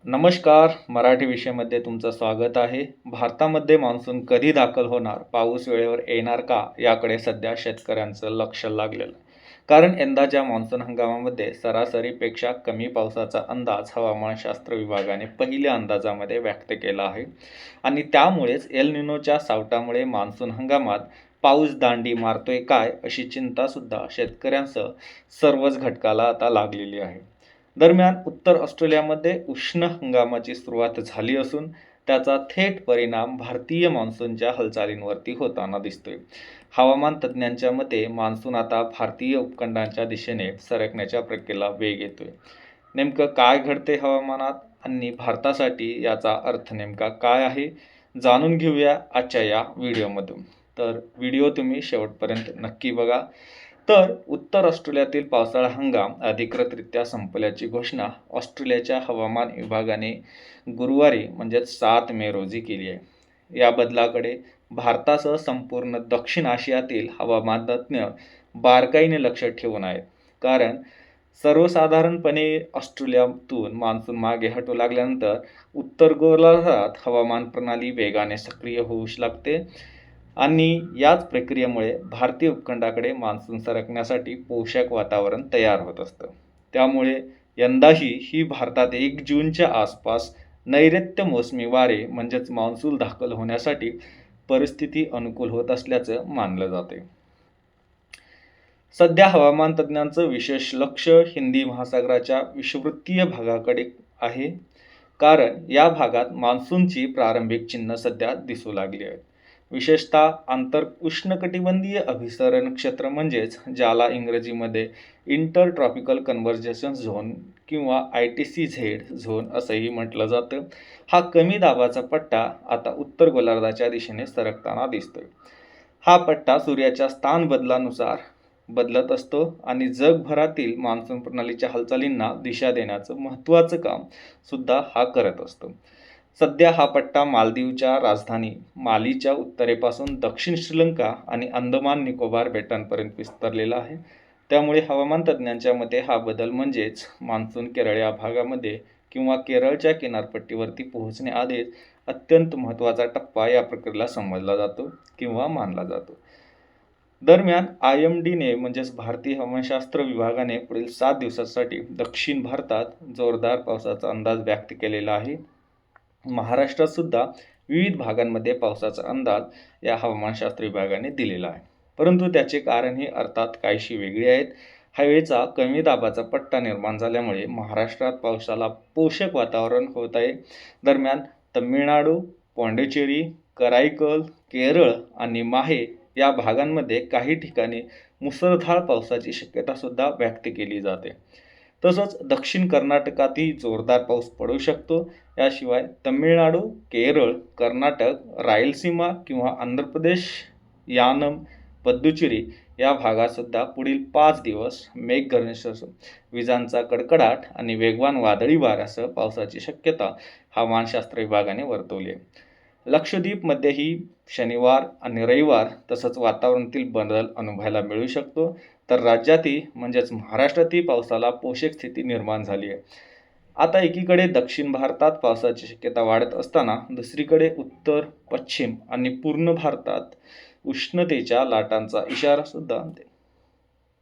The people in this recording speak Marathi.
नमस्कार. मराठी विषयामध्ये तुमचं स्वागत आहे. भारतामध्ये मान्सून कधी दाखल होणार, पाऊस वेळेवर येणार का, याकडे सध्या शेतकऱ्यांचं लक्ष लागलेलं आहे. कारण यंदाच्या मान्सून हंगामामध्ये सरासरीपेक्षा कमी पावसाचा अंदाज हवामानशास्त्र विभागाने पहिल्या अंदाजामध्ये व्यक्त केला आहे. आणि त्यामुळेच एल निनोच्या सावटामुळे मान्सून हंगामात पाऊस दांडी मारतोय काय, अशी चिंतासुद्धा शेतकऱ्यांसह सर्वच घटकाला आता लागलेली आहे. दरम्यान उत्तर ऑस्ट्रेलियामध्ये उष्ण हंगामाची सुरुवात झाली असून त्याचा थेट परिणाम भारतीय मान्सूनच्या हालचालींवरती होताना दिसतोय. हवामान तज्ज्ञांच्या मते मान्सून आता भारतीय उपखंडाच्या दिशेने सरकण्याच्या प्रक्रियेला वेग येतोय. नेमकं काय घडते हवामानात आणि भारतासाठी याचा अर्थ नेमका काय आहे, जाणून घेऊया आजच्या या व्हिडिओमधून. तर व्हिडिओ तुम्ही शेवटपर्यंत नक्की बघा. तर उत्तर ऑस्ट्रेलियातील पावसाळा हंगाम अधिकृतरित्या संपल्याची घोषणा ऑस्ट्रेलियाच्या हवामान विभागाने गुरुवारी म्हणजेच 7 मे रोजी केली आहे. या बदलाकडे भारतासह संपूर्ण दक्षिण आशियातील हवामान तज्ज्ञ बारकाईने लक्ष ठेवून आहेत. कारण सर्वसाधारणपणे ऑस्ट्रेलियातून मान्सून मागे हटू लागल्यानंतर उत्तर गोलार्धात हवामान प्रणाली वेगाने सक्रिय होऊ लागते आणि याच प्रक्रियेमुळे भारतीय उपखंडाकडे मान्सून सरकण्यासाठी पोषक वातावरण तयार होत असतं. त्यामुळे यंदाही ही भारतात 1 जूनच्या आसपास नैऋत्य मोसमी वारे म्हणजेच मान्सून दाखल होण्यासाठी परिस्थिती अनुकूल होत असल्याचं मानलं जाते. सध्या हवामान तज्ज्ञांचं विशेष लक्ष हिंदी महासागराच्या विषुववृत्तीय भागाकडे आहे. कारण या भागात मान्सूनची प्रारंभिक चिन्ह सध्या दिसू लागली आहेत. विशेषतः आंतर उष्णकटिबंधीय अभिसरण क्षेत्र म्हणजेच ज्याला इंग्रजीमध्ये इंटर ट्रॉपिकल कन्व्हर्जन झोन किंवा ITCZ झोन असंही म्हटलं जातं. हा कमी दाबाचा पट्टा आता उत्तर गोलार्धाच्या दिशेने सरकताना दिसतोय. हा पट्टा सूर्याच्या स्थान बदलानुसार बदलत असतो आणि जगभरातील मान्सून प्रणालीच्या हालचालींना दिशा देण्याचं महत्त्वाचं काम सुद्धा हा करत असतो. सध्या हा पट्टा मालदीवच्या राजधानी मालीच्या उत्तरेपासून दक्षिण श्रीलंका आणि अंदमान निकोबार बेटांपर्यंत विस्तारलेला आहे. त्यामुळे हवामान तज्ज्ञांच्या मते हा बदल म्हणजेच मान्सून केरळ या भागामध्ये किंवा केरळच्या किनारपट्टीवरती पोहोचण्याआधीच अत्यंत महत्त्वाचा टप्पा या प्रक्रियेला समजला जातो किंवा मानला जातो. दरम्यान IMDने म्हणजेच भारतीय हवामानशास्त्र विभागाने पुढील 7 दिवसांसाठी दक्षिण भारतात जोरदार पावसाचा अंदाज व्यक्त केलेला आहे. महाराष्ट्रात सुद्धा विविध भागांमध्ये पावसाचा अंदाज या हवामानशास्त्र विभागाने दिलेला आहे. परंतु त्याचे कारणही अर्थात काहीशी वेगळी आहेत. हवेचा कमी दाबाचा पट्टा निर्माण झाल्यामुळे महाराष्ट्रात पावसाला पोषक वातावरण होत आहे. दरम्यान तमिळनाडू, पाँडिचेरी, कराईकल, केरळ आणि माहे या भागांमध्ये काही ठिकाणी मुसळधार पावसाची शक्यता सुद्धा व्यक्त केली जाते. तसंच दक्षिण कर्नाटकातही जोरदार पाऊस पडू शकतो. याशिवाय तमिळनाडू, केरळ, कर्नाटक, रायलसीमा किंवा आंध्र प्रदेश, यानम, पद्दुचेरी या भागात सुद्धा पुढील 5 दिवस मेघगर्जनेसह विजांचा कडकडाट आणि वेगवान वादळी वाऱ्यासह पावसाची शक्यता हवामानशास्त्र विभागाने वर्तवली आहे. लक्षद्वीपमध्येही शनिवार आणि रविवार तसंच वातावरणातील बदल अनुभवायला मिळू शकतो. तर राज्यातही म्हणजेच महाराष्ट्रातही पावसाला पोषक स्थिती निर्माण झाली आहे. आता एकीकडे दक्षिण भारतात पावसाची शक्यता वाढत असताना दुसरीकडे उत्तर, पश्चिम आणि पूर्व भारतात उष्णतेच्या लाटांचा इशारा सुद्धा